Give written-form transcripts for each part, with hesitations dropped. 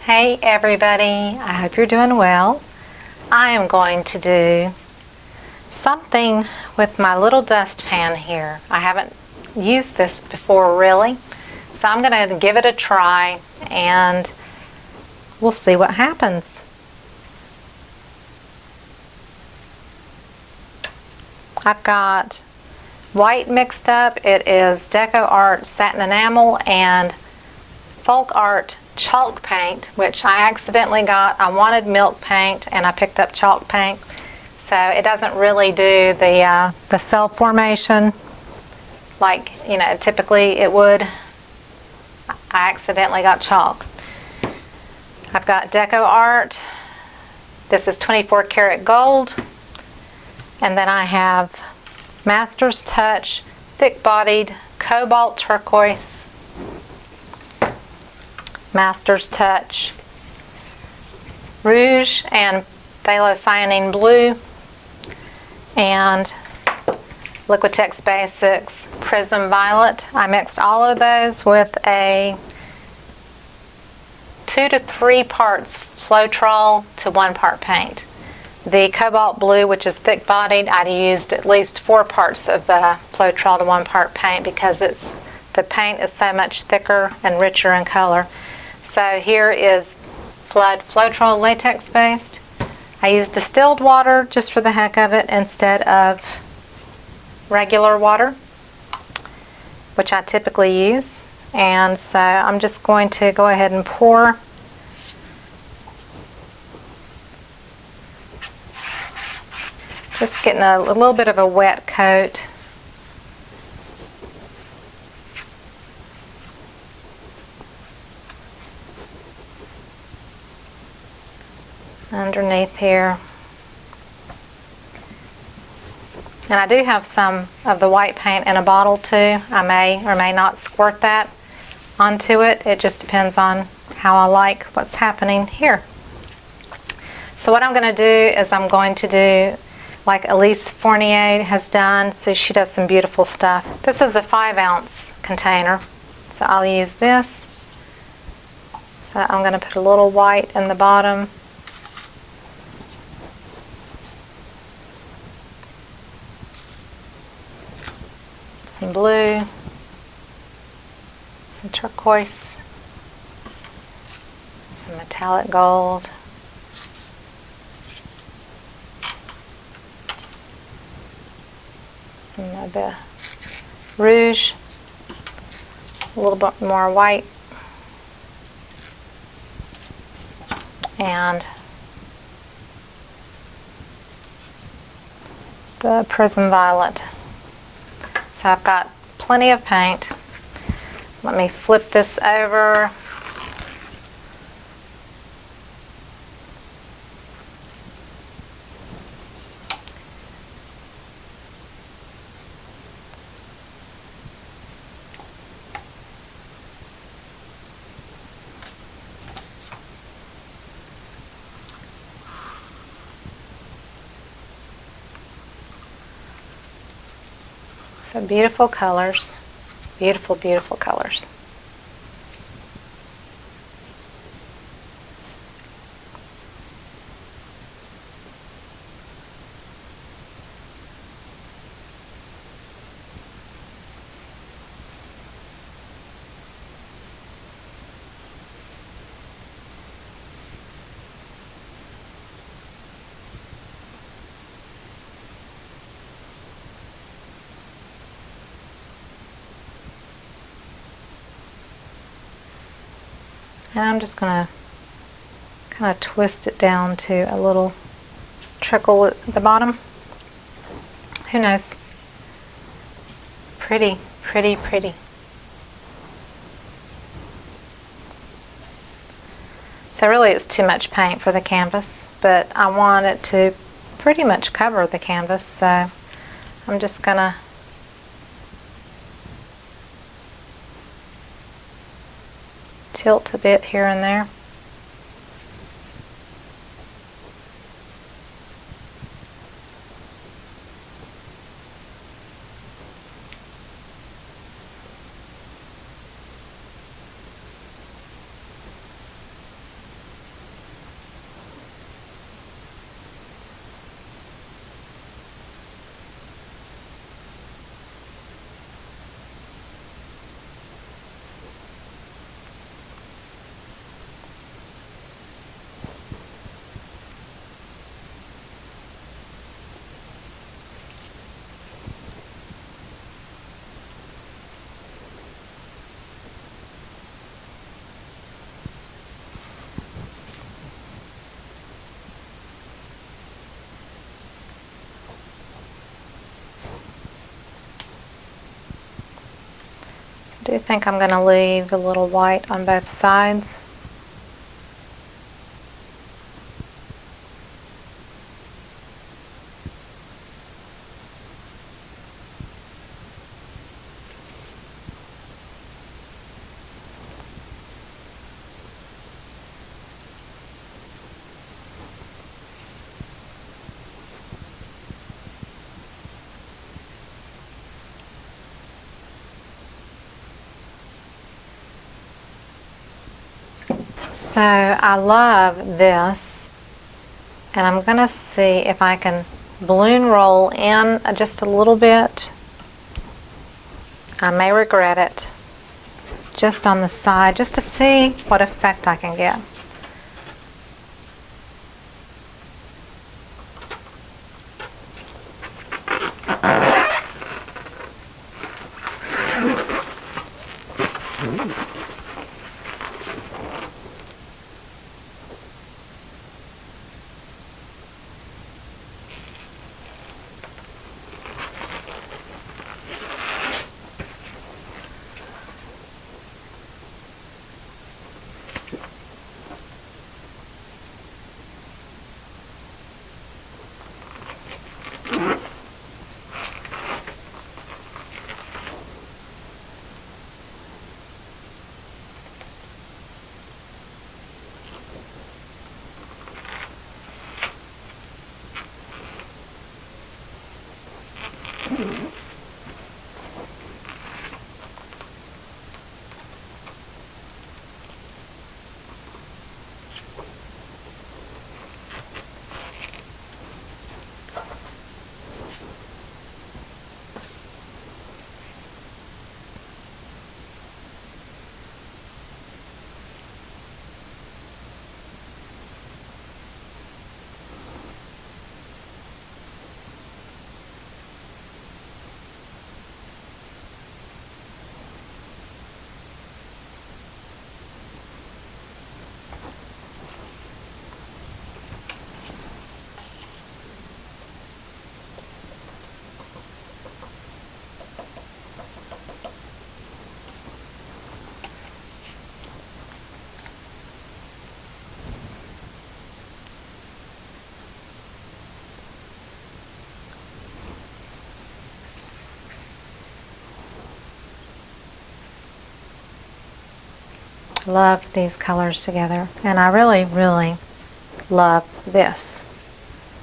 Hey everybody, I hope you're doing well. I am going to do something with my little dustpan here. I haven't used this before really, so I'm going to give it a try and we'll see what happens. I've got white mixed up. It is DecoArt Satin Enamel and FolkArt chalk paint, which I accidentally got. I wanted milk paint and I picked up chalk paint, so it doesn't really do the cell formation like typically it would. I accidentally got chalk. I've got DecoArt. This is 24 karat gold, and then I have Master's Touch thick bodied cobalt turquoise, Master's Touch Rouge and Phthalocyanine Blue, and Liquitex Basics Prism Violet. I mixed all of those with a 2 to 3 parts Floetrol to 1 part paint. The cobalt blue, which is thick bodied, I used at least 4 parts of Floetrol to 1 part paint because the paint is so much thicker and richer in color. So here is Floetrol latex based. I used distilled water just for the heck of it instead of regular water, which I typically use. And so I'm just going to go ahead and pour. Just getting a little bit of a wet coat. Underneath here. And I do have some of the white paint in a bottle too. I may or may not squirt that onto it. It just depends on how I like what's happening here. So what I'm going to do is I'm going to do like Elise Fournier has done. So she does some beautiful stuff. This is a 5-ounce container, so I'll use this. So I'm going to put a little white in the bottom. Some blue, some turquoise, some metallic gold, some of the rouge, a little bit more white, and the prism violet. So I've got plenty of paint. Let me flip this over. So beautiful colors, beautiful, beautiful colors. And I'm just going to kind of twist it down to a little trickle at the bottom. Who knows? Pretty, pretty, pretty. So really it's too much paint for the canvas, but I want it to pretty much cover the canvas, so I'm just going to tilt a bit here and there. do think I'm going to leave a little white on both sides. So I love this, and I'm going to see if I can balloon roll in just a little bit. I may regret it. Just on the side, just to see what effect I can get. Love these colors together, and I really, really love this.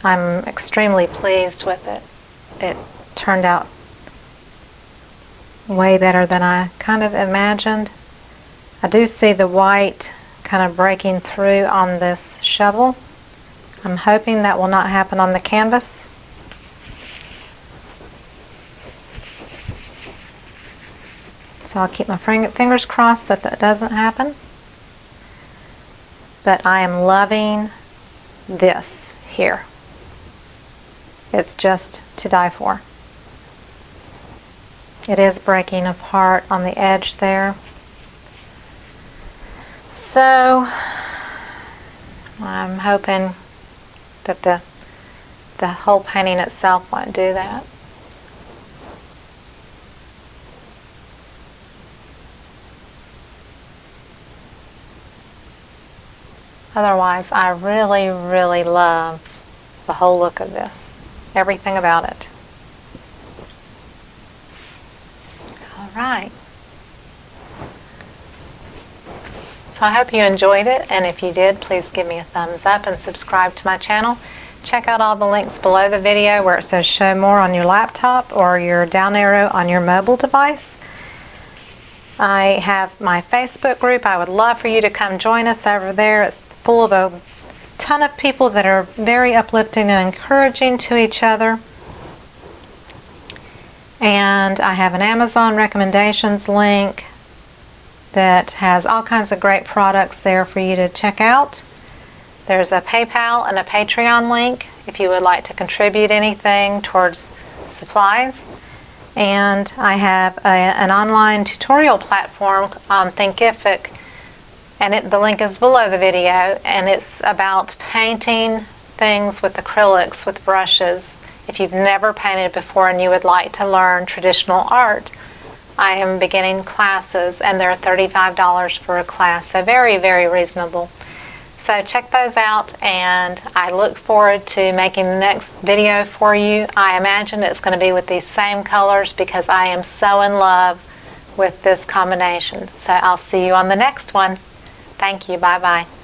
I'm extremely pleased with it. It turned out way better than I kind of imagined. I do see the white kind of breaking through on this shovel. I'm hoping that will not happen on the canvas. So I'll keep my fingers crossed that that doesn't happen. But I am loving this here. It's just to die for. It is breaking apart on the edge there. So I'm hoping that the whole painting itself won't do that. Otherwise, I really, really love the whole look of this. Everything about it. All right. So I hope you enjoyed it, and if you did, please give me a thumbs up and subscribe to my channel. Check out all the links below the video where it says show more on your laptop or your down arrow on your mobile device. I have my Facebook group. I would love for you to come join us over there. It's full of a ton of people that are very uplifting and encouraging to each other. And I have an Amazon recommendations link that has all kinds of great products there for you to check out. There's a PayPal and a Patreon link if you would like to contribute anything towards supplies. And I have an online tutorial platform on Thinkific, and the link is below the video, and it's about painting things with acrylics with brushes. If you've never painted before and you would like to learn traditional art I am beginning classes, and they're $35 for a class, so very, very reasonable. So check those out, and I look forward to making the next video for you. I imagine it's going to be with these same colors because I am so in love with this combination. So I'll see you on the next one. Thank you. Bye-bye.